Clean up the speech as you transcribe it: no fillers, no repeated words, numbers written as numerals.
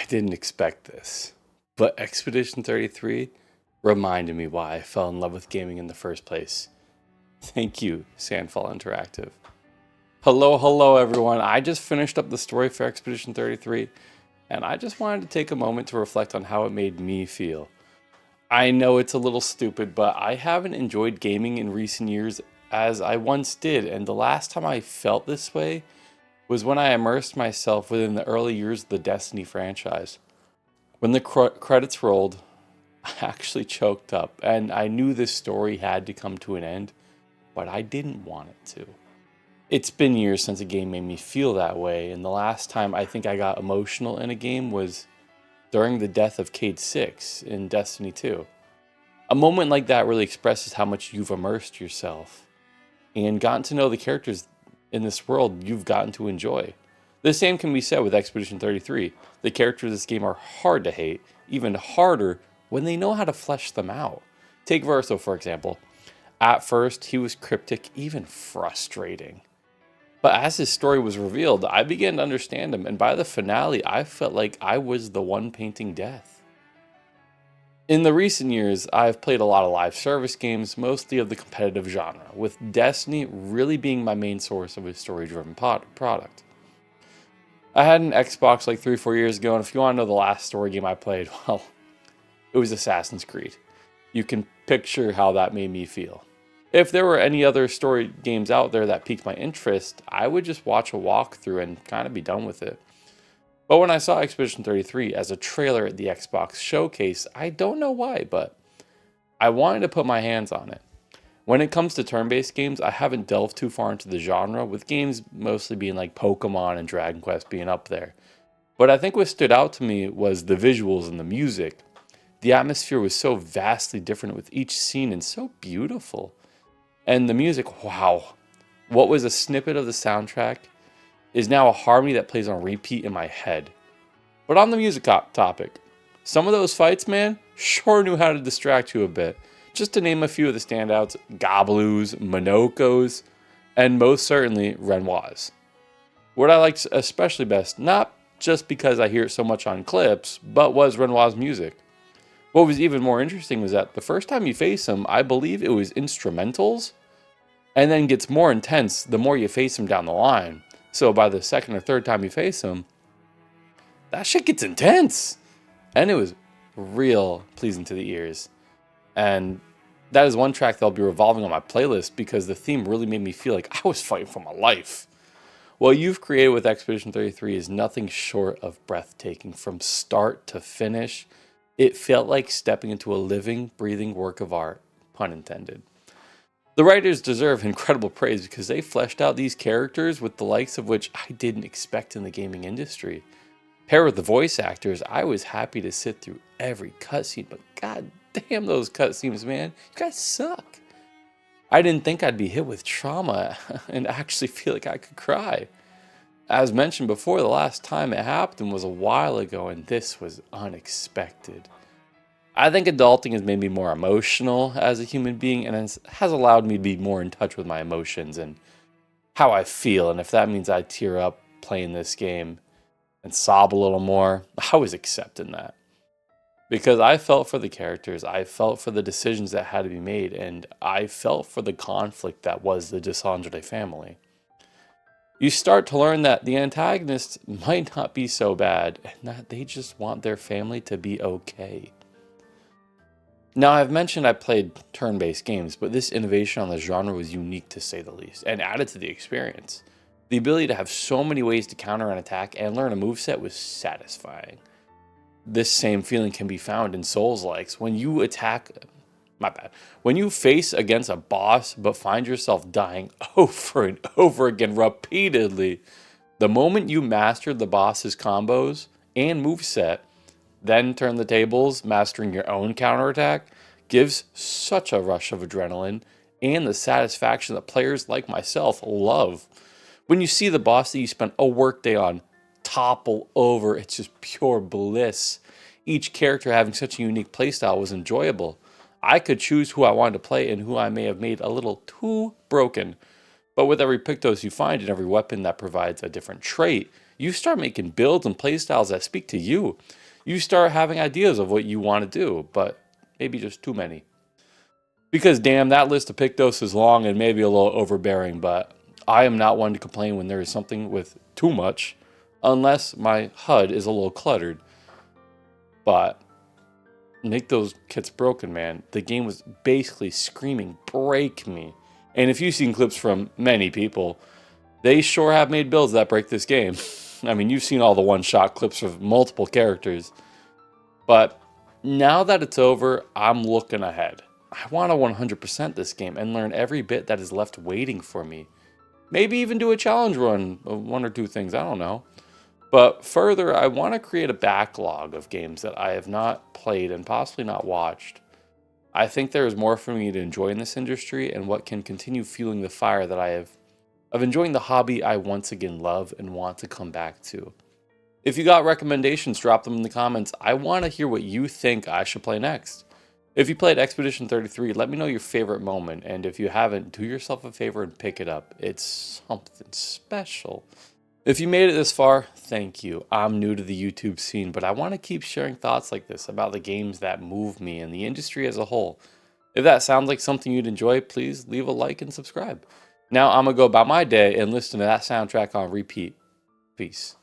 didn't expect this, but Expedition 33 reminded me why I fell in love with gaming in the first place. Thank you, Sandfall Interactive. Hello, everyone. I just finished up the story for Expedition 33, and I just wanted to take a moment to reflect on how it made me feel. I know it's a little stupid, but I haven't enjoyed gaming in recent years as I once did, and the last time I felt this way was when I immersed myself within the early years of the Destiny franchise. When the credits rolled, I actually choked up, and I knew this story had to come to an end, but I didn't want it to. It's been years since a game made me feel that way, and the last time I think I got emotional in a game was during the death of Cade 6 in Destiny 2. A moment like that really expresses how much you've immersed yourself and gotten to know the characters in this world you've gotten to enjoy. The same can be said with Expedition 33. The characters of this game are hard to hate, even harder when they know how to flesh them out. Take Verso, for example. At first, he was cryptic, even frustrating. But as his story was revealed, I began to understand him, and by the finale, I felt like I was the one painting death. In the recent years, I've played a lot of live service games, mostly of the competitive genre, with Destiny really being my main source of a story-driven product. I had an Xbox like 3 or 4 years ago, and if you want to know the last story game I played, well, it was Assassin's Creed. You can picture how that made me feel. If there were any other story games out there that piqued my interest, I would just watch a walkthrough and kind of be done with it. But when I saw Expedition 33 as a trailer at the Xbox showcase, I don't know why, but I wanted to put my hands on it. When it comes to turn-based games, I haven't delved too far into the genre, with games mostly being like Pokemon and Dragon Quest being up there. But I think what stood out to me was the visuals and the music. The atmosphere was so vastly different with each scene and so beautiful. And the music, wow. What was a snippet of the soundtrack is now a harmony that plays on repeat in my head. But on the music topic, some of those fights, man, sure knew how to distract you a bit. Just to name a few of the standouts, Gobloos, Monokos, and most certainly Renoirs. What I liked especially best, not just because I hear it so much on clips, but was Renoir's music. What was even more interesting was that the first time you face him, I believe it was instrumentals, and then gets more intense the more you face him down the line. So by the second or third time you face him, that shit gets intense. And it was real pleasing to the ears. And that is one track that'll be revolving on my playlist because the theme really made me feel like I was fighting for my life. What you've created with Expedition 33 is nothing short of breathtaking from start to finish. It felt like stepping into a living, breathing work of art, pun intended. The writers deserve incredible praise because they fleshed out these characters with the likes of which I didn't expect in the gaming industry. Paired with the voice actors, I was happy to sit through every cutscene, but god damn those cutscenes, man. You guys suck. I didn't think I'd be hit with trauma and actually feel like I could cry. As mentioned before, the last time it happened was a while ago, and this was unexpected. I think adulting has made me more emotional as a human being and has allowed me to be more in touch with my emotions and how I feel. And if that means I tear up playing this game and sob a little more, I was accepting that. Because I felt for the characters, I felt for the decisions that had to be made, and I felt for the conflict that was the Desandre family. You start to learn that the antagonists might not be so bad, and that they just want their family to be okay. Now, I've mentioned I played turn-based games, but this innovation on the genre was unique to say the least, and added to the experience. The ability to have so many ways to counter an attack and learn a moveset was satisfying. This same feeling can be found in Souls-likes. When you face against a boss but find yourself dying over and over again repeatedly, the moment you master the boss's combos and moveset, then turn the tables, mastering your own counterattack, gives such a rush of adrenaline and the satisfaction that players like myself love. When you see the boss that you spent a workday on topple over, it's just pure bliss. Each character having such a unique playstyle was enjoyable. I could choose who I wanted to play and who I may have made a little too broken. But with every Pictos you find and every weapon that provides a different trait, you start making builds and playstyles that speak to you. You start having ideas of what you want to do, but maybe just too many. Because damn, that list of Pictos is long and maybe a little overbearing, but I am not one to complain when there is something with too much, unless my HUD is a little cluttered. But make those kits broken, man. The game was basically screaming, break me. And if you've seen clips from many people, they sure have made builds that break this game. I mean, you've seen all the one-shot clips of multiple characters. But now that it's over, I'm looking ahead. I want to 100% this game and learn every bit that is left waiting for me. Maybe even do a challenge run of one or two things, I don't know. But further, I want to create a backlog of games that I have not played and possibly not watched. I think there is more for me to enjoy in this industry and what can continue fueling the fire that I have of enjoying the hobby I once again love and want to come back to. If you got recommendations, drop them in the comments. I want to hear what you think I should play next. If you played Expedition 33, let me know your favorite moment, and if you haven't, do yourself a favor and pick it up. It's something special. If you made it this far, thank you. I'm new to the YouTube scene, but I want to keep sharing thoughts like this about the games that move me and the industry as a whole. If that sounds like something you'd enjoy, please leave a like and subscribe. Now I'm going to go about my day and listen to that soundtrack on repeat. Peace.